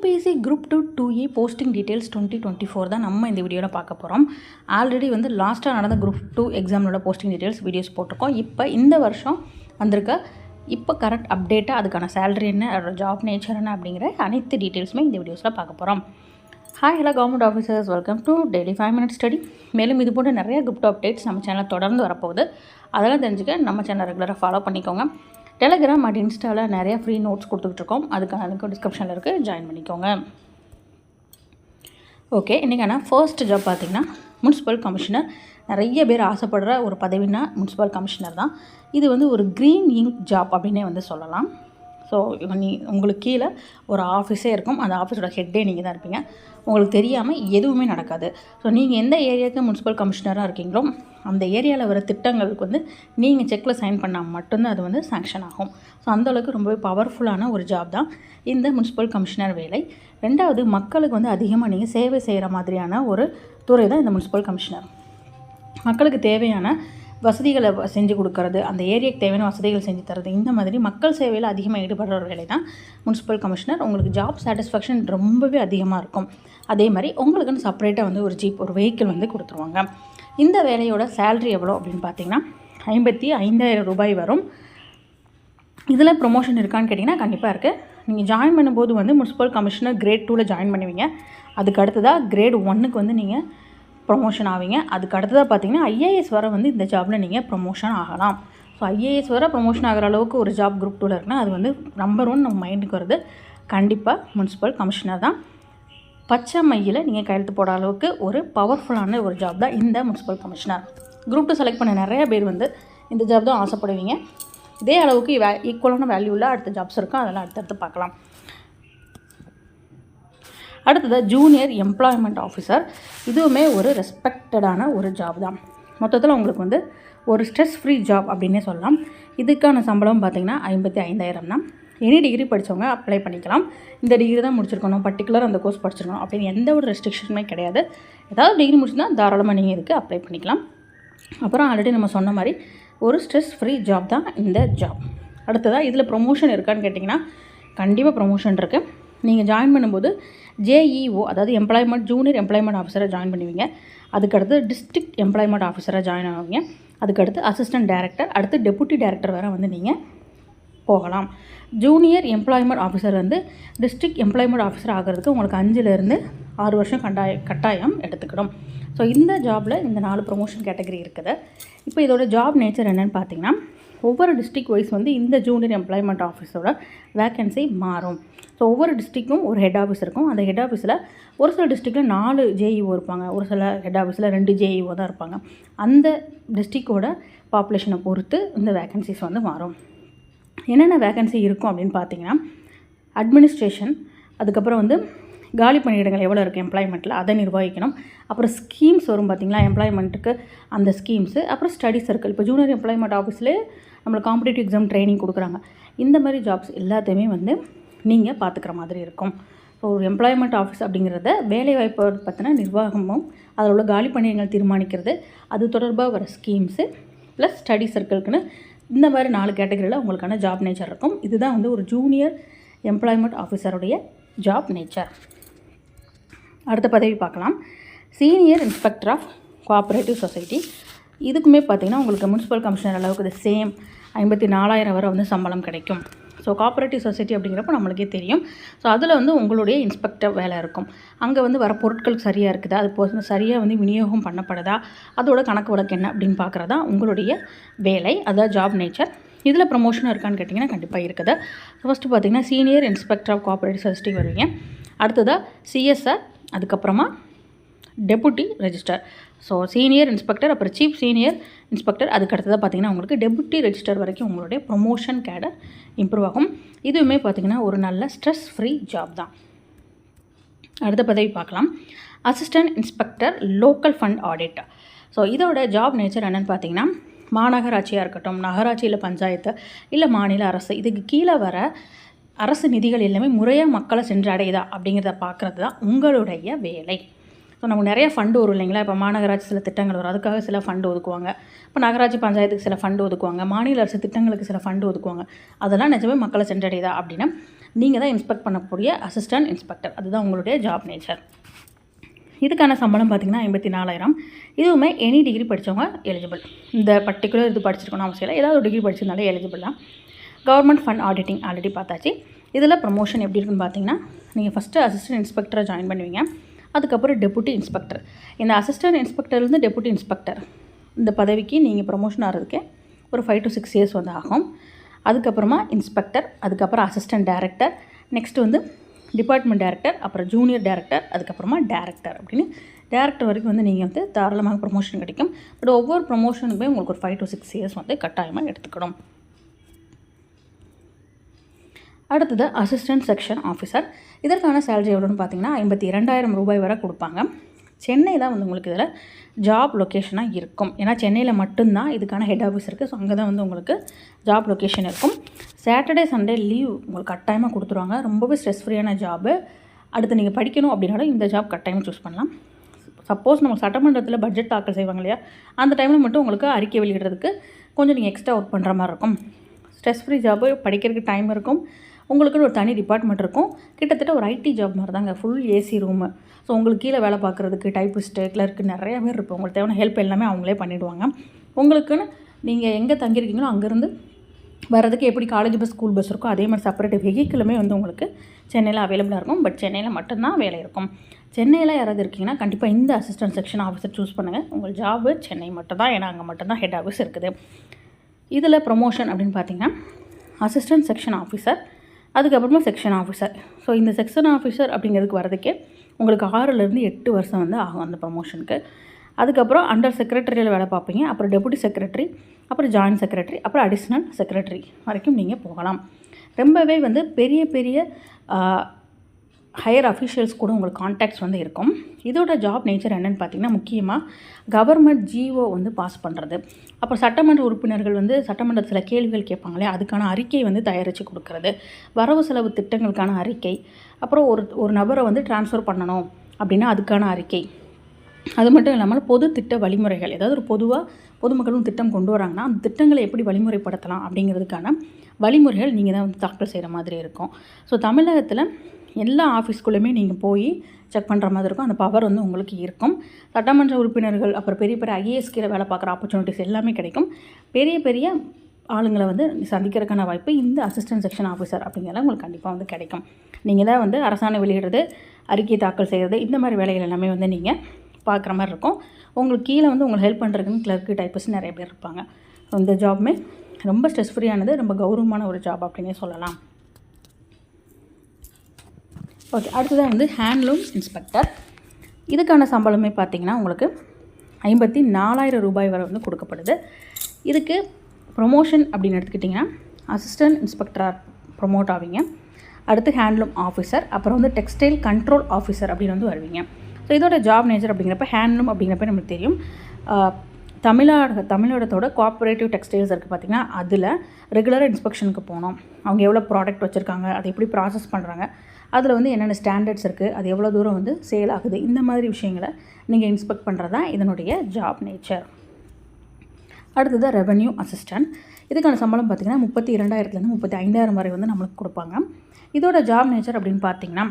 UPSC group 2 posting details 2024 தான் நம்ம இந்த வீடியோவில் பார்க்க போகிறோம். ஆல்ரெடி லாஸ்ட்டாக நடந்த குரூப் 2 எக்ஸாமோட போஸ்டிங் டீட்டெயில்ஸ் வீடியோஸ் போட்டிருக்கோம். இப்போ இந்த வருஷம் வந்திருக்க கரெக்ட் அப்டேட்டாக அதுக்கான சேலரி என்ன, அதோட ஜாப் நேச்சர் என்ன அப்படிங்கிற அனைத்து டீட்டெயில்ஸுமே இந்த வீடியோஸில் பார்க்க போகிறோம். Hi hello government officers, welcome to daily 5 minutes study. மேலும் இது போன்ற நிறைய குரூப் 2 அப்டேட்ஸ் நம்ம சேனலில் தொடர்ந்து வரப்போகுது. அதெல்லாம் தெரிஞ்சுக்க நம்ம சேனல் ரெகுலராக ஃபாலோ பண்ணிக்கோங்க. டெலிகிராம் அண்ட் இன்ஸ்டாவில் நிறையா ஃப்ரீ நோட்ஸ் கொடுத்துட்ருக்கோம். அதுக்கான லிங்க் டிஸ்கிரிப்ஷனில் இருக்குது, ஜாயின் பண்ணிக்கோங்க. ஓகே, இன்றைக்கான ஃபர்ஸ்ட் ஜாப் பார்த்திங்கன்னா முனிசிபல் கமிஷனர். நிறைய பேர் ஆசைப்படுற ஒரு பதவினா முனிசிபல் கமிஷனர் தான். இது ஒரு க்ரீன் இங்க் ஜாப் அப்படின்னே சொல்லலாம். ஸோ உங்களுக்கு கீழே ஒரு ஆஃபீஸே இருக்கும். அந்த ஆஃபீஸோட ஹெட்டே நீங்கள் தான் இருப்பீங்க. உங்களுக்கு தெரியாமல் எதுவுமே நடக்காது. ஸோ நீங்கள் எந்த ஏரியாவுக்கு முனிசிபல் கமிஷனராக இருக்கீங்களோ அந்த ஏரியாவில் வர திட்டங்களுக்கு நீங்கள் செக்கில் சைன் பண்ணால் மட்டும்தான் அது சாங்ஷன் ஆகும். ஸோ அந்தளவுக்கு ரொம்பவே பவர்ஃபுல்லான ஒரு ஜாப் தான் இந்த முனிசிபல் கமிஷனர் வேலை. ரெண்டாவது, மக்களுக்கு அதிகமாக நீங்கள் சேவை செய்கிற மாதிரியான ஒரு துறை தான் இந்த முனிசிபல் கமிஷனர். மக்களுக்கு தேவையான வசதிகளை செஞ்சு கொடுக்கறது, அந்த ஏரியாவுக்கு தேவையான வசதிகள் செஞ்சு தரது, இந்த மாதிரி மக்கள் சேவையில் அதிகமாக ஈடுபடுற ஒரு வேலை தான் முனிசிபல் கமிஷனர். உங்களுக்கு ஜாப் சாட்டிஸ்ஃபேக்ஷன் ரொம்பவே அதிகமாக இருக்கும். அதே மாதிரி உங்களுக்குன்னு செப்பரேட்டாக ஒரு ஜீப், ஒரு வெஹிக்கிள் கொடுத்துருவாங்க. இந்த வேலையோட சேலரி எவ்வளோ அப்படின்னு பார்த்தீங்கன்னா 55,000 ரூபாய் வரும். இதில் ப்ரொமோஷன் இருக்கான்னு கேட்டிங்கன்னா கண்டிப்பாக இருக்குது. நீங்கள் ஜாயின் பண்ணும்போது முனிசிபல் கமிஷனர் கிரேட் 2ல் ஜாயின் பண்ணுவீங்க. அதுக்கு அடுத்ததாக கிரேட் 1க்கு நீங்கள் ப்ரொமோஷன் ஆவீங்க. அதுக்கு அடுத்ததாக பார்த்தீங்கன்னா IAS வர இந்த ஜாபில் நீங்கள் ப்ரொமோஷன் ஆகலாம். ஸோ IAS வர ப்ரொமோஷன் ஆகிற அளவுக்கு ஒரு ஜாப் குரூப் 2ல் இருக்குன்னா அது நம்பர் 1 நம்ம மைண்டுக்கு வருது கண்டிப்பாக முனிசிபல் கமிஷனர் தான். பச்சை மையில் நீங்கள் கையெழுத்து போட அளவுக்கு ஒரு பவர்ஃபுல்லான ஒரு ஜாப் தான் இந்த முனிசிபல் கமிஷனர். குரூப் 2 செலக்ட் பண்ண நிறைய பேர் இந்த ஜாப் தான் ஆசைப்படுவீங்க. இதே அளவுக்கு ஈக்குவலான வேல்யூவில் அடுத்த ஜாப்ஸ் இருக்கும். அதெல்லாம் அடுத்தடுத்து பார்க்கலாம். அடுத்தது ஜூனியர் எம்ப்ளாய்மெண்ட் ஆஃபீஸர். இதுவுமே ஒரு ரெஸ்பெக்டடான ஒரு ஜாப் தான். மொத்தத்தில் உங்களுக்கு ஒரு ஸ்ட்ரெஸ் ஃப்ரீ ஜாப் அப்படின்னே சொல்லலாம். இதுக்கான சம்பளம் பார்த்திங்கன்னா 55,000 தான். எனி டிகிரி படித்தவங்க அப்ளை பண்ணிக்கலாம். இந்த டிகிரி தான் முடிச்சிருக்கணும், பர்டிகுலர் அந்த கோர்ஸ் படிச்சிருக்கணும் அப்படின்னு எந்த ஒரு ரெஸ்ட்ரிக்ஷனுமே கிடையாது. ஏதாவது டிகிரி முடிச்சுன்னா தாராளமாக நீங்கள் இதுக்கு அப்ளை பண்ணிக்கலாம். அப்புறம் ஆல்ரெடி நம்ம சொன்ன மாதிரி ஒரு ஸ்ட்ரெஸ் ஃப்ரீ ஜாப் தான் இந்த ஜாப். அடுத்ததாக இதில் ப்ரொமோஷன் இருக்கான்னு கேட்டிங்கன்னா கண்டிப்பாக ப்ரொமோஷன் இருக்குது. நீங்கள் ஜாயின் பண்ணும்போது JEO, அதாவது ஜூனியர் எம்ப்ளாய்மெண்ட் ஆஃபீஸராக ஜாயின் பண்ணுவீங்க. அதுக்கடுத்து டிஸ்ட்ரிக்ட் எம்ப்ளாய்மெண்ட் ஆஃபீஸராக ஜாயின் ஆவீங்க. அதுக்கடுத்து அசிஸ்டன்ட் டைரக்டர், அடுத்து டெபுட்டி டைரக்டர் வேறு நீங்கள் போகலாம். Junior employment officer district employment officer ஆகிறதுக்கு உங்களுக்கு 5லேருந்து 6 வருஷம் கட்டாயம் எடுத்துக்கிடும். ஸோ இந்த ஜாபில் இந்த 4 ப்ரொமோஷன் கேட்டகரி இருக்குது. இப்போ இதோட ஜாப் நேச்சர் என்னென்னு பார்த்தீங்கன்னா ஒவ்வொரு டிஸ்ட்ரிக்ட் வைஸ் இந்த ஜூனியர் எம்ப்ளாய்மெண்ட் ஆஃபீஸோட வேக்கன்சி மாறும். ஸோ ஒவ்வொரு டிஸ்ட்ரிக்டும் ஒரு ஹெட் ஆஃபீஸ் இருக்கும். அந்த ஹெட் ஆஃபீஸில் ஒரு சில டிஸ்ட்ரிக்டில் 4 JEO இருப்பாங்க, ஒரு சில ஹெட் ஆஃபீஸில் 2 JEO தான் இருப்பாங்க. அந்த டிஸ்ட்ரிக்டோட பாப்புலேஷனை பொறுத்து இந்த வேக்கன்சிஸ் மாறும். என்னென்ன வேக்கன்சி இருக்கும் அப்படின்னு பார்த்தீங்கன்னா அட்மினிஸ்ட்ரேஷன், அதுக்கப்புறம் காலி பணியிடங்கள் எவ்வளோ இருக்குது எம்ப்ளாய்மெண்ட்டில் அதை நிர்வகிக்கணும். அப்புறம் ஸ்கீம்ஸ் வரும் பார்த்திங்களா எம்ப்ளாய்மெண்ட்டுக்கு, அந்த ஸ்கீம்ஸு. அப்புறம் ஸ்டடி சர்க்கிள். இப்போ ஜூனியர் எம்ப்ளாய்மெண்ட் ஆஃபீஸ்லேயே நம்மளுக்கு காம்படிட்டிவ் எக்ஸாம் ட்ரைனிங் கொடுக்குறாங்க. இந்த மாதிரி ஜாப்ஸ் எல்லாத்தையுமே நீங்கள் பார்த்துக்கிற மாதிரி இருக்கும். ஸோ ஒரு எம்ப்ளாய்மெண்ட் ஆஃபீஸ் அப்படிங்கிறத வேலைவாய்ப்பை பற்றின நிர்வாகமும் அதில் உள்ள காலி பணியிடங்கள் தீர்மானிக்கிறது, அது தொடர்பாக வர ஸ்கீம்ஸு ப்ளஸ் ஸ்டடி சர்க்கிள்க்குன்னு இந்த மாதிரி 4 கேட்டகரியில் உங்களுக்கான ஜாப் நேச்சர் இருக்கும். இதுதான் ஒரு ஜூனியர் எம்ப்ளாய்மெண்ட் ஆஃபீஸருடைய ஜாப் நேச்சர். அடுத்த பதவி பார்க்கலாம். Senior inspector of cooperative society. இதுக்குமே பார்த்திங்கன்னா உங்களுக்கு முனிசிபல் கமிஷனர் அளவுக்கு இது சேம் 54,000 வரை சம்பளம் கிடைக்கும். ஸோ கோஆப்ரேட்டிவ் சொசைட்டி அப்படிங்கிறப்ப நம்மளுக்கே தெரியும். ஸோ அதில் உங்களுடைய இன்ஸ்பெக்டர் வேலை இருக்கும். அங்கே வர பொருட்கள் சரியாக இருக்குதா, அது சரியாக விநியோகம் பண்ணப்படுதா, அதோட கணக்கு வழக்கு என்ன அப்படின்னு பார்க்குறதா உங்களுடைய வேலை. அதான் ஜாப் நேச்சர். இதில் ப்ரொமோஷன் இருக்கான்னு கேட்டிங்கன்னா கண்டிப்பாக இருக்குது. ஃபஸ்ட்டு பார்த்திங்கன்னா senior inspector of cooperative society வருவீங்க. அடுத்ததாக CSR, அதுக்கப்புறமா deputy register. So senior inspector, அப்புறம் சீஃப் சீனியர் இன்ஸ்பெக்டர், அதுக்கு அடுத்ததாக பார்த்திங்கன்னா உங்களுக்கு டெபுட்டி ரெஜிஸ்டர் வரைக்கும் உங்களுடைய ப்ரொமோஷன் கேடர் இம்ப்ரூவ் ஆகும். இதுவுமே பார்த்திங்கன்னா ஒரு நல்ல ஸ்ட்ரெஸ் ஃப்ரீ ஜாப் தான். அடுத்த பதவி பார்க்கலாம். Assistant inspector local fund audit. So இதோட ஜாப் நேச்சர் என்னென்னு பார்த்தீங்கன்னா மாநகராட்சியாக இருக்கட்டும், நகராட்சியில் பஞ்சாயத்து, இல்லை மாநில அரசு, இதுக்கு கீழே வர அரசு நிதிகள் எல்லாமே முறையாக மக்களை சென்றடையுதா அப்படிங்கிறத பார்க்குறது தான் உங்களுடைய வேலை. ஸோ நமக்கு நிறைய ஃபண்டு வரும் இல்லைங்களா. இப்போ மாநகராட்சி சில திட்டங்கள் வரும், அதுக்காக சில ஃபண்டு ஒதுக்குவாங்க. இப்போ நகராட்சி பஞ்சாயத்துக்கு சில ஃபண்டு ஒதுக்குவாங்க, மாநில அரசு திட்டங்களுக்கு சில ஃபண்டு ஒதுக்குவாங்க. அதெல்லாம் நிஜமே மக்களை சென்றடையுதா அப்படின்னா நீங்கள் தான் இன்ஸ்பெக்ட் பண்ணக்கூடிய அசிஸ்டன்ட் இன்ஸ்பெக்டர். அதுதான் உங்களுடைய ஜாப் நேச்சர். இதுக்கான சம்பளம் பார்த்திங்கன்னா 54,000. இதுவுமே எனி டிகிரி படித்தவங்க எலிஜிபிள். இந்த பர்டிகுலர் இது படிச்சிருக்கணும் அவசியம் இல்லை, ஏதாவது ஒரு டிகிரி படிச்சிருந்தாலே எலிஜிபிள் தான். கவர்மெண்ட் ஃபண்ட் ஆடிட்டிங் ஆல்ரெடி பார்த்தாச்சு. இதில் ப்ரமோஷன் எப்படி இருக்குன்னு பார்த்தீங்கன்னா, நீங்கள் ஃபஸ்ட்டு அசிஸ்டன்ட் இன்ஸ்பெக்டரை ஜாயின் பண்ணுவீங்க. அதுக்கப்புறம் டெபுட்டி இன்ஸ்பெக்டர். இந்த அசிஸ்டன்ட் இன்ஸ்பெக்டர்லேருந்து டெபுட்டி இன்ஸ்பெக்டர் இந்த பதவிக்கு நீங்கள் ப்ரமோஷன் ஆகிறதுக்கு ஒரு 5 to 6 years வந்து ஆகும். அதுக்கப்புறமா இன்ஸ்பெக்டர், அதுக்கப்புறம் அசிஸ்டன்ட் டைரக்டர், நெக்ஸ்ட்டு வந்து டிபார்ட்மெண்ட் டைரக்டர், அப்புறம் ஜூனியர் டைரக்டர், அதுக்கப்புறமா டைரக்டர் அப்படின்னு டைரக்டர் வரைக்கும் வந்து நீங்கள் வந்து தாராளமாக ப்ரமோஷன் கிடைக்கும். பட் ஒவ்வொரு ப்ரமோஷனுக்குமே உங்களுக்கு ஒரு 5 to 6 years வந்து கட்டாயமாக எடுத்துக்கணும். அடுத்தது அசிஸ்டன்ட் செக்ஷன் ஆஃபீஸர். இதற்கான சேலரி எவ்வளோன்னு பார்த்தீங்கன்னா 52,000 ரூபாய் வரை கொடுப்பாங்க. சென்னை தான் வந்து உங்களுக்கு இதில் ஜாப் லொக்கேஷனாக இருக்கும். ஏன்னா சென்னையில் மட்டும்தான் இதுக்கான ஹெட் ஆஃபீஸ் இருக்குது. ஸோ அங்கே தான் வந்து உங்களுக்கு ஜாப் லொக்கேஷன் இருக்கும். சாட்டர்டே சண்டே லீவ் உங்களுக்கு கட்டாயமாக கொடுத்துருவாங்க. ரொம்பவே ஸ்ட்ரெஸ் ஃப்ரீயான ஜாபு. அடுத்து நீங்கள் படிக்கணும் அப்படின்னாலும் இந்த ஜாப் கட்டாயமாக சூஸ் பண்ணலாம். சப்போஸ் நம்ம சட்டமன்றத்தில் பட்ஜெட் தாக்கல் செய்வாங்க இல்லையா, அந்த டைமில் மட்டும் உங்களுக்கு அறிக்கை வெளியிடுறதுக்கு கொஞ்சம் நீங்கள் எக்ஸ்ட்ரா ஒர்க் பண்ணுற மாதிரி இருக்கும். ஸ்ட்ரெஸ் ஃப்ரீ ஜாபு, படிக்கிறதுக்கு டைம் இருக்கும், உங்களுக்குன்னு ஒரு தனி டிபார்ட்மெண்ட் இருக்கும். கிட்டத்தட்ட ஒரு ஐடி ஜாப் மாதிரி தாங்க, ஃபுல் ஏசி ரூமு. ஸோ உங்களுக்கு கீழே வேலை பார்க்குறதுக்கு டைப்பிஸ்ட்டு, கிளர்க்கு நிறைய பேர் இருப்போம். உங்களுக்கு தேவையான ஹெல்ப் எல்லாமே அவங்களே பண்ணிவிடுவாங்க. உங்களுக்குன்னு நீங்கள் எங்கே தங்கியிருக்கீங்களோ அங்கேருந்து வர்றதுக்கு எப்படி காலேஜ் பஸ், ஸ்கூல் பஸ் இருக்கோ அதே மாதிரி செப்பரேட் வெஹிக்கிளுமே வந்து உங்களுக்கு சென்னையில் அவைலபிளாக இருக்கும். பட் சென்னையில் மட்டும்தான் வேலை இருக்கும். சென்னையில் யாராவது இருக்கீங்கன்னா கண்டிப்பாக இந்த அசிஸ்டன்ட் செக்ஷன் ஆஃபீஸர் சூஸ் பண்ணுங்கள். உங்கள் ஜாபு சென்னை மட்டும் தான், ஏன்னா அங்கே மட்டும்தான் ஹெட் ஆஃபீஸ் இருக்குது. இதில் ப்ரொமோஷன் அப்படின்னு பார்த்தீங்கன்னா அசிஸ்டன்ட் செக்ஷன் ஆஃபீஸர், அதுக்கப்புறமா செக்ஷன் ஆஃபீஸர். ஸோ இந்த செக்ஷன் ஆஃபீஸர் அப்படிங்கிறதுக்கு வரதுக்கே உங்களுக்கு 6 to 8 வருஷம் வந்து ஆகும் அந்த ப்ரமோஷனுக்கு. அதுக்கப்புறம் அண்டர் செக்ரட்டரியில் வேலை பார்ப்பீங்க, அப்புறம் டெபுட்டி செக்ரட்டரி, அப்புறம் ஜாயின்ட் செக்ரட்டரி, அப்புறம் அடிஷ்னல் செக்ரட்டரி வரைக்கும் நீங்கள் போகலாம். ரொம்பவே வந்து பெரிய பெரிய ஹையர் அஃபிஷியல்ஸ் கூட உங்களுக்கு கான்டாக்ட்ஸ் வந்து இருக்கும். இதோட ஜாப் நேச்சர் என்னென்னு பார்த்தீங்கன்னா, முக்கியமாக கவர்மெண்ட் ஜிஓ வந்து பாஸ் பண்ணுறது, அப்புறம் சட்டமன்ற உறுப்பினர்கள் வந்து சட்டமன்றத்தில் கேள்விகள் கேட்பாங்களே அதுக்கான அறிக்கை வந்து தயாரித்து கொடுக்குறது, வரவு செலவு திட்டங்களுக்கான அறிக்கை, அப்புறம் ஒரு நபரை வந்து ட்ரான்ஸ்ஃபர் பண்ணணும் அப்படின்னா அதுக்கான அறிக்கை. அது மட்டும் இல்லாமல் பொது திட்ட வழிமுறைகள், ஏதாவது ஒரு பொதுமக்களும் திட்டம் கொண்டு வராங்கன்னா அந்த திட்டங்களை எப்படி வழிமுறைப்படுத்தலாம் அப்படிங்கிறதுக்கான வழிமுறைகள் நீங்கள் தான் வந்து தாக்கல் செய்கிற மாதிரி இருக்கும். ஸோ தமிழகத்தில் எல்லா ஆஃபீஸ்குள்ளேயுமே நீங்கள் போய் செக் பண்ணுற மாதிரி இருக்கும். அந்த பவர் வந்து உங்களுக்கு இருக்கும். சட்டமன்ற உறுப்பினர்கள், அப்புறம் பெரிய பெரிய ஐஏஎஸ் கீழே வேலை பார்க்குற ஆப்பர்ச்சுனிட்டிஸ் எல்லாமே கிடைக்கும். பெரிய பெரிய ஆளுங்களை வந்து சந்திக்கிறதுக்கான வாய்ப்பு இந்த அசிஸ்டன்ட் செக்ஷன் ஆஃபீஸர் அப்படிங்கிறத உங்களுக்கு கண்டிப்பாக வந்து கிடைக்கும். நீங்கள் தான் வந்து அரசாணை வெளியிடுறது, அறிக்கை தாக்கல் செய்கிறது, இந்த மாதிரி வேலைகள் எல்லாமே வந்து நீங்கள் பார்க்குற மாதிரி இருக்கும். உங்களுக்கு கீழே வந்து உங்களுக்கு ஹெல்ப் பண்ணுறதுக்குன்னு கிளர்க்கு, டைப்பிஸ்ட் நிறைய பேர் இருப்பாங்க. ஸோ இந்த ஜாப்புமே ரொம்ப ஸ்ட்ரெஸ் ஃப்ரீயானது, ரொம்ப கௌரவமான ஒரு ஜாப் அப்படின்னே சொல்லலாம். ஓகே, அடுத்ததாக வந்து ஹேண்ட்லூம் இன்ஸ்பெக்டர். இதுக்கான சம்பளமே பார்த்திங்கன்னா உங்களுக்கு 54,000 ரூபாய் வரை வந்து கொடுக்கப்படுது. இதுக்கு ப்ரொமோஷன் அப்படின்னு எடுத்துக்கிட்டிங்கன்னா அசிஸ்டன்ட் இன்ஸ்பெக்டராக ப்ரொமோட் ஆவீங்க. அடுத்து ஹேண்ட்லூம் ஆஃபீஸர், அப்புறம் வந்து டெக்ஸ்டைல் கண்ட்ரோல் ஆஃபீஸர் அப்படின்னு வந்து வருவீங்க. ஸோ இதோட ஜாப் நேச்சர் அப்படிங்கிறப்ப ஹேண்ட்லூம் அப்படிங்கிறப்ப நமக்கு தெரியும், தமிழகத்தோட கோஆப்ரேட்டிவ் டெக்ஸ்டைல்ஸ் இருக்குது பார்த்திங்கன்னா, அதில் ரெகுலராக இன்ஸ்பெக்ஷனுக்கு போகணும். அவங்க எவ்வளோ ப்ராடக்ட் வச்சுருக்காங்க, அதை எப்படி ப்ராசஸ் பண்ணுறாங்க, அதில் வந்து என்னென்ன ஸ்டாண்டர்ட்ஸ் இருக்குது, அது எவ்வளோ தூரம் வந்து சேல் ஆகுது, இந்த மாதிரி விஷயங்களை நீங்கள் இன்ஸ்பெக்ட் பண்ணுறது தான் இதனுடைய ஜாப் நேச்சர். அடுத்தது ரெவென்யூ அசிஸ்டன்ட். இதுக்கான சம்பளம் பார்த்திங்கன்னா 32,000 35,000 வரை வந்து நம்மளுக்கு கொடுப்பாங்க. இதோட ஜாப் நேச்சர் அப்படின்னு பார்த்திங்கன்னா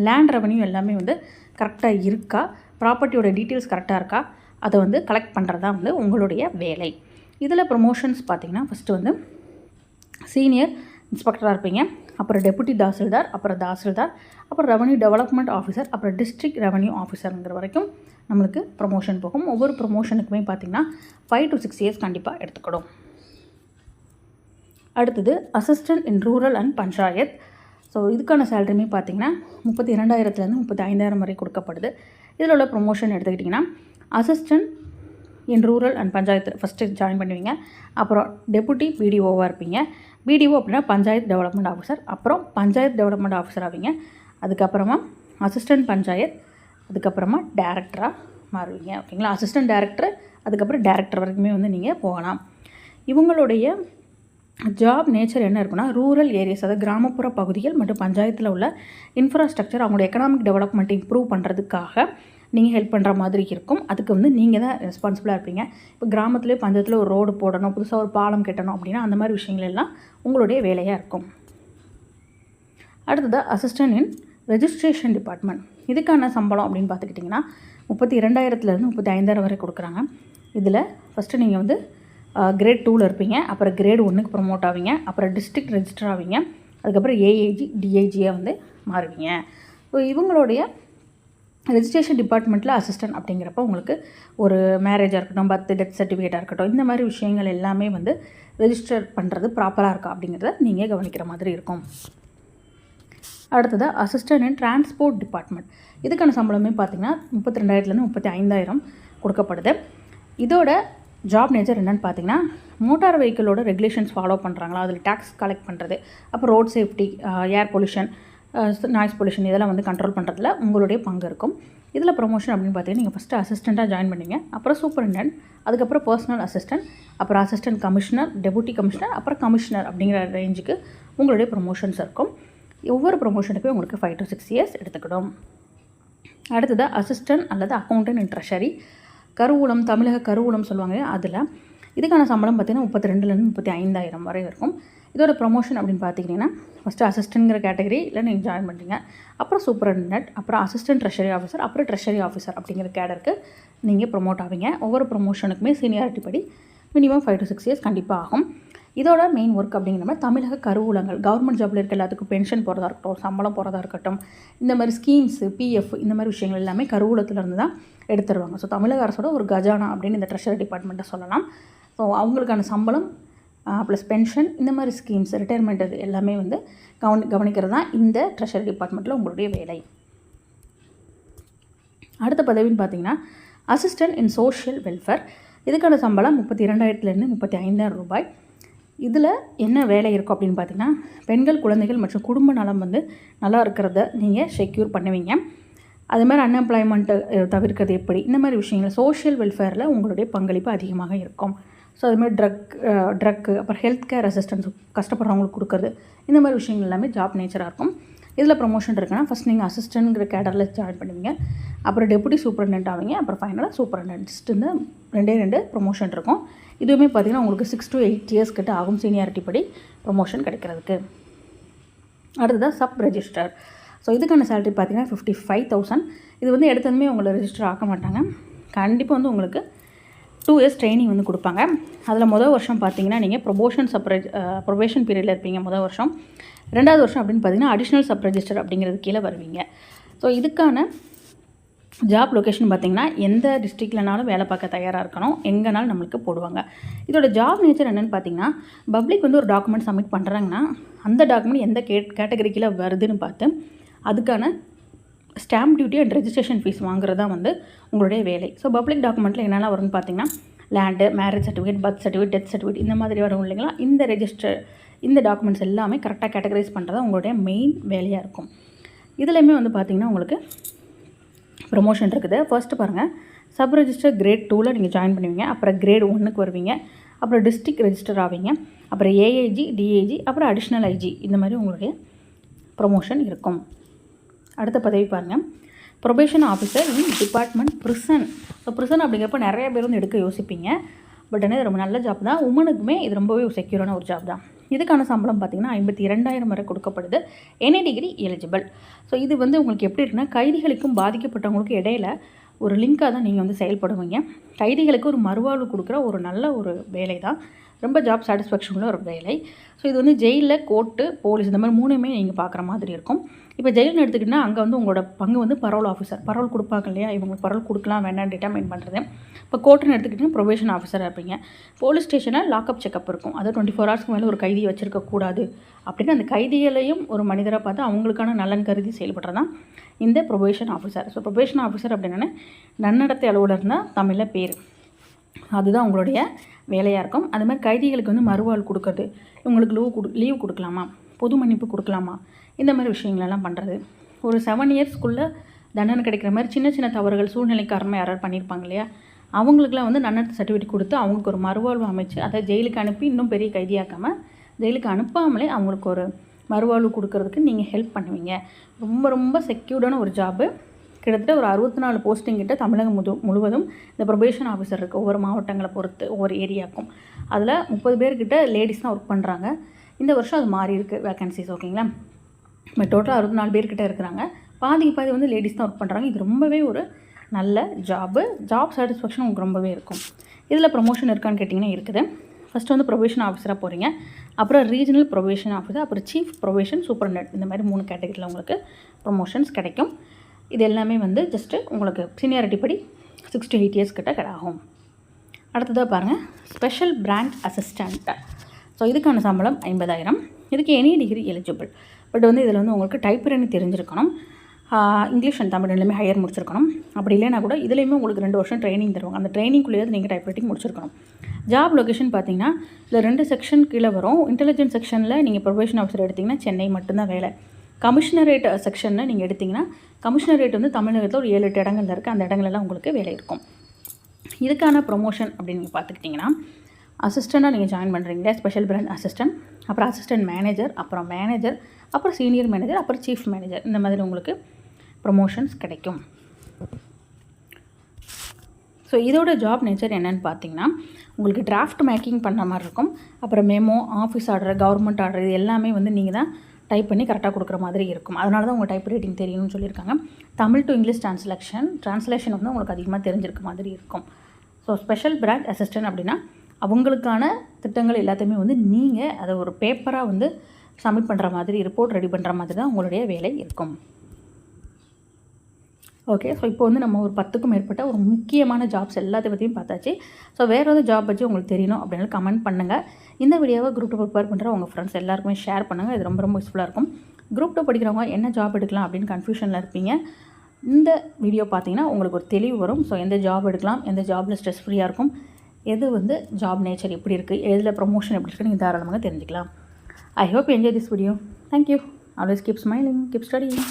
லேண்ட் ரெவென்யூ எல்லாமே வந்து கரெக்டாக இருக்கா, ப்ராப்பர்ட்டியோட டீட்டெயில்ஸ் கரெக்டாக இருக்கா, அதை வந்து கலெக்ட் பண்ணுறது தான் வந்து உங்களுடைய வேலை. இதில் ப்ரொமோஷன்ஸ் பார்த்திங்கன்னா ஃபஸ்ட்டு வந்து சீனியர் இன்ஸ்பெக்டராக இருப்பீங்க, அப்புறம் டெபுட்டி தாசில்தார், அப்புறம் தாசில்தார், அப்புறம் ரெவன்யூ டெவலப்மெண்ட் ஆஃபீஸர், அப்புறம் டிஸ்ட்ரிக்ட் ரெவன்யூ ஆஃபீஸருங்கிற வரைக்கும் நம்மளுக்கு ப்ரொமோஷன் போகும். ஒவ்வொரு ப்ரொமோஷனுக்குமே பார்த்திங்கன்னா 5 to 6 years கண்டிப்பாக எடுத்துக்கிடும். அடுத்தது assistant in rural and panchayat. So இதுக்கான சேலரியுமே பார்த்திங்கன்னா 32,000 35,000 வரை கொடுக்கப்படுது. இதில் உள்ள ப்ரொமோஷன் எடுத்துக்கிட்டிங்கன்னா assistant in rural and panchayat first join பண்ணுவீங்க, அப்புறம் டெபுட்டி பிடிஓவாக இருப்பீங்க. பிடிஓ அப்படின்னா பஞ்சாயத்து டெவலப்மெண்ட் ஆஃபீஸர், அப்புறம் பஞ்சாயத்து டெவலப்மெண்ட் ஆஃபீஸர் ஆவீங்க. அதுக்கப்புறமா அசிஸ்டன்ட் பஞ்சாயத், அதுக்கப்புறமா டேரக்டராக மாறுவீங்க. ஓகேங்களா, அசிஸ்டன்ட் டேரக்டர், அதுக்கப்புறம் டேரக்டர் வரைக்குமே வந்து நீங்கள் போகலாம். இவங்களுடைய ஜாப் நேச்சர் என்ன இருக்குன்னா, ரூரல் ஏரியாஸ், அதாவது கிராமப்புற பகுதிகள் மற்றும் பஞ்சாயத்தில் உள்ள இன்ஃப்ராஸ்ட்ரக்சர், அவங்களோட எக்கனாமிக் டெவலப்மெண்ட் இம்ப்ரூவ் பண்ணுறதுக்காக நீங்கள் ஹெல்ப் பண்ணுற மாதிரி இருக்கும். அதுக்கு வந்து நீங்கள் தான் ரெஸ்பான்சிபிளாக இருப்பீங்க. இப்போ கிராமத்துலேயே பஞ்சாயத்தில் ஒரு ரோடு போடணும், புதுசாக ஒரு பாலம் கட்டணும் அப்படின்னா அந்த மாதிரி விஷயங்கள் எல்லாம் உங்களுடைய வேலையாக இருக்கும். அடுத்தது அசிஸ்டன்ட் இன் ரெஜிஸ்ட்ரேஷன் டிபார்ட்மெண்ட். இதுக்கான சம்பளம் அப்படின்னு பார்த்துக்கிட்டிங்கன்னா 32,000 35,000 வரை கொடுக்குறாங்க. இதில் ஃபஸ்ட்டு நீங்கள் வந்து கிரேட் 2ல் இருப்பீங்க, அப்புறம் கிரேட் 1க்கு ப்ரொமோட் ஆவீங்க, அப்புறம் டிஸ்ட்ரிக்ட் ரெஜிஸ்டர் ஆவீங்க, அதுக்கப்புறம் ஏஏஜி டிஐஜியாக வந்து மாறுவீங்க. ஸோ இவங்களுடைய ரெஜிஸ்ட்ரேஷன் டிபார்ட்மெண்ட்டில் அசிஸ்டன்ட் அப்படிங்கிறப்ப உங்களுக்கு ஒரு மேரேஜாக இருக்கட்டும், பர்த் டெத் சர்டிஃபிகேட்டாக இருக்கட்டும், இந்த மாதிரி விஷயங்கள் எல்லாமே வந்து ரெஜிஸ்டர் பண்ணுறது ப்ராப்பராக இருக்கா அப்படிங்கிறத நீங்கள் கவனிக்கிற மாதிரி இருக்கும். அடுத்தது அசிஸ்டன்ட் இன் டிரான்ஸ்போர்ட் டிபார்ட்மெண்ட். இதுக்கான சம்பளமே பார்த்திங்கன்னா 32,000 35,000 கொடுக்கப்படுது. இதோட ஜாப் நேச்சர் என்னென்னு பார்த்தீங்கன்னா, மோட்டார் வெஹிக்கிளோட ரெகுலேஷன்ஸ் ஃபாலோ பண்ணுறாங்களா, அதில் டேக்ஸ் கலெக்ட் பண்ணுறது, அப்புறம் road safety, air pollution, noise pollution இதெல்லாம் வந்து கண்ட்ரோல் பண்ணுறதுல உங்களுடைய பங்கு இருக்கும். இதில் ப்ரொமோஷன் அப்படின்னு பார்த்தீங்கன்னா, நீங்கள் ஃபஸ்ட்டு அசிஸ்டண்ட்டாக ஜாயின் பண்ணுவீங்க, அப்புறம் சூப்பரிண்டென்ட், அதுக்கப்புறம் பர்சனல் அசிஸ்டன்ட், அப்புறம் அசிஸ்டன்ட் கமிஷனர், டெபுட்டி கமிஷனர், அப்புறம் கமிஷனர் அப்படிங்கிற ரேஞ்சுக்கு உங்களுடைய ப்ரொமோஷன்ஸ் இருக்கும். ஒவ்வொரு ப்ரொமோஷனுக்கும் உங்களுக்கு 5 to 6 years எடுத்துக்கிடும். அடுத்தது அசிஸ்டன்ட் அல்லது அக்கௌண்டன்ட் இன் ட்ரெஷரி, கருவூலம், தமிழக கருவூலம் சொல்லுவாங்க. அதில் இதுக்கான சம்பளம் பார்த்திங்கன்னா 32,000 35,000 வரை இருக்கும். இதோட ப்ரொமோஷன் அப்படின்னு பார்த்திங்கன்னா, ஃபஸ்ட்டு அசிஸ்டன்ட்ங்கிற கேட்டகரியில் நீங்கள் ஜாயின் பண்ணுறீங்க, அப்புறம் சூப்பரிண்டென்ட், அப்புறம் அசிஸ்டன்ட் ட்ரெஷரி ஆஃபீஸர், அப்புறம் ட்ரெஷரி ஆஃபீஸர் அப்படிங்கிற கேடருக்கு நீங்கள் ப்ரொமோட் ஆவீங்க. ஒவ்வொரு ப்ரொமோஷனுக்குமே சீனியாரிட்டி படி மினிமம் 5 to 6 years கண்டிப்பாக ஆகும். இதோட மெயின் ஒர்க் அப்படிங்கிற மாதிரி தமிழக கருவூலங்கள், கவர்மெண்ட் ஜாபில் இருக்க எல்லாத்துக்கும் பென்ஷன் போகிறதா இருக்கட்டும், சம்பளம் போகிறதா இருக்கட்டும், இந்த மாதிரி ஸ்கீம்ஸு, பிஎஃப், இந்த மாதிரி விஷயங்கள் எல்லாமே கருவூலத்திலேருந்து தான் எடுத்துருவாங்க. ஸோ தமிழக அரசோட ஒரு கஜானா அப்படின்னு இந்த ட்ரெஷரி டிபார்ட்மெண்ட்டை சொல்லலாம். ஸோ அவங்களுக்கான சம்பளம் ப்ளஸ் பென்ஷன், இந்த மாதிரி ஸ்கீம்ஸ், ரிட்டையர்மெண்ட், இது எல்லாமே வந்து கவனிக்கிறது தான் இந்த ட்ரெஷரி டிபார்ட்மெண்ட்டில் உங்களுடைய வேலை. அடுத்த பதவின்னு பார்த்தீங்கன்னா அசிஸ்டன்ட் இன் சோஷியல் வெல்ஃபேர். இதுக்கான சம்பளம் 32,000 35,000 ரூபாய். இதில் என்ன வேலை இருக்கும் அப்படின்னு பார்த்தீங்கன்னா, பெண்கள், குழந்தைகள் மற்றும் குடும்ப நலம் வந்து நல்லா இருக்கிறத நீங்கள் செக்யூர் பண்ணுவீங்க. அது மாதிரி அன்எம்ப்ளாய்மெண்ட்டை தவிர்க்கிறது எப்படி, இந்த மாதிரி விஷயங்கள் சோஷியல் வெல்ஃபேரில் உங்களுடைய பங்களிப்பு அதிகமாக இருக்கும். ஸோ அதுமாதிரி ட்ரக்கு, அப்புறம் ஹெல்த் கேர் அசிஸ்டன்ஸ் கஷ்டப்படுறவங்களுக்கு கொடுக்குறது, இந்த மாதிரி விஷயங்கள் எல்லாமே ஜாப் நேச்சராக இருக்கும். இதில் ப்ரொமோஷன் இருக்குன்னா ஃபஸ்ட் நீங்கள் அசிஸ்டன்ட்ங்கிற கேடரில் ஜாயின் பண்ணுவீங்க, அப்புறம் டெபுட்டி சூப்பரிண்டென்ட் ஆவீங்க, அப்புறம் ஃபைனலாக சூப்பரிண்டென்ட். இந்த 2 ப்ரொமோஷன் இருக்கும். இதுவுமே பார்த்திங்கன்னா உங்களுக்கு 6 to 8 years கிட்ட ஆகும் சீனியாரிட்டி படி ப்ரொமோஷன் கிடைக்கிறதுக்கு. அடுத்ததாக சப் ரெஜிஸ்டர். ஸோ இதுக்கான சேலரி பார்த்திங்கன்னா 55,000. இது வந்து எடுத்ததுமே உங்களை ரெஜிஸ்டர் ஆக்க மாட்டாங்க. கண்டிப்பாக வந்து உங்களுக்கு 2 years ட்ரைனிங் வந்து கொடுப்பாங்க. அதில் முதல் வருஷம் பார்த்திங்கன்னா நீங்கள் ப்ரொபேஷன் பீரியடில் இருப்பீங்க முதல் வருஷம். 2வது வருஷம் அப்படின்னு பார்த்திங்கன்னா அடிஷ்னல் சப் ரெஜிஸ்டர் அப்படிங்கிறது கீழே வருவீங்க. ஸோ இதுக்கான ஜாப் லொக்கேஷன் பார்த்திங்கன்னா எந்த டிஸ்ட்ரிக்ட்லனாலும் வேலை பார்க்க தயாராக இருக்கணும், எங்கேனாலும் நம்மளுக்கு போடுவாங்க. இதோட ஜாப் நேச்சர் என்னென்னு பார்த்திங்கன்னா, பப்ளிக் வந்து ஒரு டாக்குமெண்ட் சப்மிட் பண்ணுறாங்கன்னா அந்த டாக்குமெண்ட் எந்த கேட்டகரி கீழே வருதுன்னு பார்த்து அதுக்கான stamp duty and registration fees வாங்குறது தான் வந்து உங்களுடைய வேலை. ஸோ பப்ளிக் டாக்குமெண்ட்டில் என்னெல்லாம் வரும்னு பார்த்திங்கன்னா, land, marriage certificate, birth certificate, death certificate, இந்த மாதிரி வரும் இல்லைங்களா. இந்த டாக்குமெண்ட்ஸ் எல்லாமே கரெக்டாக கேட்டகரைஸ் பண்ணுறது உங்களுடைய மெயின் வேலையாக இருக்கும். இதுலேயுமே வந்து பார்த்திங்கன்னா உங்களுக்கு ப்ரொமோஷன் இருக்குது. ஃபர்ஸ்ட்டு பாருங்கள், சப் ரெஜிஸ்டர் கிரேட் 2ல் நீங்கள் ஜாயின் பண்ணுவீங்க, அப்புறம் கிரேட் 1க்கு வருவீங்க, அப்புறம் டிஸ்ட்ரிக்ட் ரெஜிஸ்டர் ஆவீங்க, அப்புறம் ஏஐஜி, டிஏஜி, அப்புறம் அடிஷ்னல் ஐஜி, இந்த மாதிரி உங்களுடைய ப்ரொமோஷன் இருக்கும். அடுத்த பதவி பாருங்கள், probation officer in department prison. So prison அப்படிங்கிறப்ப நிறைய பேர் வந்து எடுக்க யோசிப்பீங்க. பட் ஆனால் இது ரொம்ப நல்ல ஜாப் தான். உமனுக்குமே இது ரொம்பவே செக்யூரான ஒரு ஜாப் தான். இதுக்கான சம்பளம் பார்த்திங்கன்னா 52,000 வரை கொடுக்கப்படுது. Any degree eligible. ஸோ இது வந்து உங்களுக்கு எப்படி இருக்குன்னா, கைதிகளுக்கும் பாதிக்கப்பட்டவங்களுக்கும் இடையில ஒரு லிங்காக தான் நீங்கள் வந்து செயல்படுவீங்க. கைதிகளுக்கு ஒரு மறுவாழ்வு கொடுக்குற ஒரு நல்ல ஒரு வேலை தான். ரொம்ப ஜாப் சாட்டிஸ்ஃபேக்ஷன் உள்ள ஒரு வேலை. ஸோ இது வந்து ஜெயிலில், கோர்ட்டு, போலீஸ், இந்த மாதிரி 3மே நீங்கள் பார்க்குற மாதிரி இருக்கும். இப்போ ஜெயில்னு எடுத்துக்கிட்டிங்கன்னா அங்கே வந்து உங்களோட பங்கு வந்து பரோல் ஆஃபீஸர், பரோல் கொடுப்பாங்க இல்லையா, இவங்களுக்கு பரோல் கொடுக்கலாம் வேண்டாம் டிட்டர்மைன் பண்ணுறது. இப்போ கோர்ட்டுன்னு எடுத்துக்கிட்டிங்கன்னா ப்ரொபேஷன் ஆஃபீஸராக இருப்பீங்க. போலீஸ் ஸ்டேஷனில் லாக்அப் செக்அப் இருக்கும். அது 24 hours மேலே ஒரு கைதியை வச்சுருக்கக்கூடாது அப்படின்னு அந்த கைதிகளையும் ஒரு மனிதராக பார்த்து அவங்களுக்கான நலன் கருதி செயல்படுறது தான் இந்த probation officer. So probation officer அப்படின்னா நன்னடத்தை அலுவலர் தான் தமிழில் பேர். அதுதான் உங்களுடைய வேலையாக இருக்கும். அது மாதிரி கைதிகளுக்கு வந்து மறுவாழ்வு கொடுக்குறது, இவங்களுக்கு லீவ் கொடுக்கலாமா, பொது மன்னிப்பு கொடுக்கலாமா, இந்த மாதிரி விஷயங்களெல்லாம் பண்ணுறது. ஒரு 7 yearsக்குள்ளே தண்டனை கிடைக்கிற மாதிரி சின்ன சின்ன தவறுகள் சூழ்நிலை காரணமாக யாராவது பண்ணியிருப்பாங்க இல்லையா, அவங்களுக்குலாம் வந்து நன்னடத்தை சர்டிஃபிகேட் கொடுத்து அவங்களுக்கு ஒரு மறுவாழ்வு அமைச்சு அதை ஜெயிலுக்கு அனுப்பி இன்னும் பெரிய கைதியாக்காமல் ஜெயிலுக்கு அனுப்பாமலே அவங்களுக்கு ஒரு மறுவாழ்வு கொடுக்கறதுக்கு நீங்கள் ஹெல்ப் பண்ணுவீங்க. ரொம்ப ரொம்ப செக்யூர்டான ஒரு ஜாப்பு. கிட்டத்தட்ட ஒரு 64 போஸ்டிங் கிட்ட தமிழகம் முழுவதும் இந்த ப்ரொபேஷன் ஆஃபீஸர் இருக்குது. ஒவ்வொரு மாவட்டங்களை பொறுத்து ஒவ்வொரு ஏரியாவுக்கும். அதில் 30 பேர்கிட்ட லேடிஸ் தான் ஒர்க் பண்ணுறாங்க. இந்த வருஷம் அது மாறி இருக்குது வேக்கன்சிஸ். ஓகேங்களா. இப்போ டோட்டலாக 64 பேர்கிட்ட இருக்கிறாங்க. பாதிக்கு பாதி வந்து லேடிஸ் தான் ஒர்க் பண்ணுறாங்க. இது ரொம்பவே ஒரு நல்ல ஜாப் சாட்டிஸ்ஃபேக்ஷன் உங்களுக்கு ரொம்பவே இருக்கும். இதில் ப்ரொமோஷன் இருக்கான்னு கேட்டிங்கன்னா இருக்குது. ஃபஸ்ட்டு வந்து ப்ரொபேஷன் ஆஃபீஸராக போகிறீங்க, அப்புறம் ரீஜனல் ப்ரொபேஷன் ஆஃபீஸர், அப்புறம் சீஃப் ப்ரொபேஷன் சூப்பரண்டென்ட். இந்த மாதிரி 3 கேட்டகரியில் உங்களுக்கு ப்ரொமோஷன்ஸ் கிடைக்கும். இது எல்லாமே வந்து ஜஸ்ட்டு உங்களுக்கு சீனியாரிட்டி படி 6 to 8 இயர்ஸ் கிட்ட ஆகும். அடுத்ததாக பாருங்கள், ஸ்பெஷல் பிரான்ச் அசிஸ்டண்ட். ஸோ இதுக்கான சம்பளம் 50,000. இதுக்கு எனி டிகிரி எலிஜிபிள். பட் வந்து இதில் வந்து உங்களுக்கு டைப்ரைட்டிங் தெரிஞ்சிருக்கணும், இங்கிலீஷ் அண்ட் தமிழ் ரெண்டுமே ஹையர் முடிச்சிருக்கணும். அப்படி இல்லைனா கூட இதுலேயுமே உங்களுக்கு 2 வருஷம் ட்ரைனிங் தருவாங்க. அந்த ட்ரைனிங்குள்ளேயாவது நீங்கள் டைப்ரைட்டிங் முடிச்சிருக்கணும். ஜாப் லொக்கேஷன் பார்த்தீங்கன்னா இதில் 2 செக்ஷன் கீழே வரும். இன்டெலிஜென்ஸ் செக்ஷனில் நீங்கள் ப்ரொபேஷன் ஆஃபீஸர் எடுத்திங்கன்னா சென்னை மட்டும்தான் வேலை. கமிஷனரேட் செக்ஷனில் நீங்கள் எடுத்திங்கன்னா கமிஷனரேட் வந்து தமிழகத்தில் ஒரு 7-8 இடங்கள்ல இருக்குது. அந்த இடங்களெல்லாம் உங்களுக்கு வேலை இருக்கும். இதுக்கான ப்ரொமோஷன் அப்படின்னு நீங்கள் பார்த்துக்கிட்டிங்கன்னா அசிஸ்டண்ட்டாக நீங்கள் ஜாயின் பண்ணுறீங்களா, ஸ்பெஷல் பிரான்ச் அசிஸ்டன்ட், அப்புறம் அசிஸ்டன்ட் மேனேஜர், அப்புறம் மேனேஜர், அப்புறம் சீனியர் மேனேஜர், அப்புறம் சீஃப் மேனேஜர். இந்த மாதிரி உங்களுக்கு ப்ரொமோஷன்ஸ் கிடைக்கும். ஸோ இதோட ஜாப் நேச்சர் என்னென்னு பார்த்தீங்கன்னா உங்களுக்கு டிராஃப்ட் மேக்கிங் பண்ணுற மாதிரி இருக்கும். அப்புறம் memo, office order, government order, இது எல்லாமே வந்து நீங்கள் தான் டைப் பண்ணி கரெக்டாக கொடுக்குற மாதிரி இருக்கும். அதனால தான் உங்கள் டைப் ரைட்டிங் தெரியணும்னு சொல்லியிருக்காங்க. தமிழ் டு இங்கிலீஷ் ட்ரான்ஸ்லேஷன் வந்து உங்களுக்கு அதிகமாக தெரிஞ்சிருக்க மாதிரி இருக்கும். ஸோ ஸ்பெஷல் பிரான்ச் அசிஸ்டன்ட் அப்படின்னா அவங்களுக்கான திட்டங்கள் எல்லாத்தையுமே வந்து நீங்கள் அதை ஒரு பேப்பராக வந்து சப்மிட் பண்ணுற மாதிரி, ரிப்போர்ட் ரெடி பண்ணுற மாதிரி தான் உங்களுடைய வேலை இருக்கும். ஓகே, ஸோ இப்போ வந்து நம்ம ஒரு 10க்கும் மேற்பட்ட ஒரு முக்கியமான ஜாப்ஸ் எல்லாத்தையும் பற்றியும் பார்த்தாச்சு. ஸோ வேறு ஏதாவது ஜாப் பற்றி உங்களுக்கு தெரியணும் அப்படின்னு கமெண்ட் பண்ணுங்கள். இந்த வீடியோவை குரூப் 2 ப்ரிப்பேர் பண்ணுற உங்கள் ஃப்ரெண்ட்ஸ் எல்லாருக்குமே ஷேர் பண்ணுங்கள். இது ரொம்ப ரொம்ப யூஸ்ஃபுல்லாக இருக்கும். குரூப் 2 படிக்கிறவங்க என்ன ஜாப் எடுக்கலாம் அப்படின்னு கன்ஃபியூஷனில் இருப்பீங்க. இந்த வீடியோ பார்த்தீங்கன்னா உங்களுக்கு ஒரு தெளிவு வரும். ஸோ எந்த ஜாப் எடுக்கலாம், எந்த ஜாபில் ஸ்ட்ரெஸ் ஃப்ரீயாக இருக்கும், எது வந்து ஜாப் நேச்சர் எப்படி இருக்குது, எதில் ப்ரொமோஷன் எப்படி இருக்குன்னு நீங்கள் தாராளமாக தெரிஞ்சுக்கலாம். I hope you enjoy this video. Thank you. Always keep smiling, keep studying.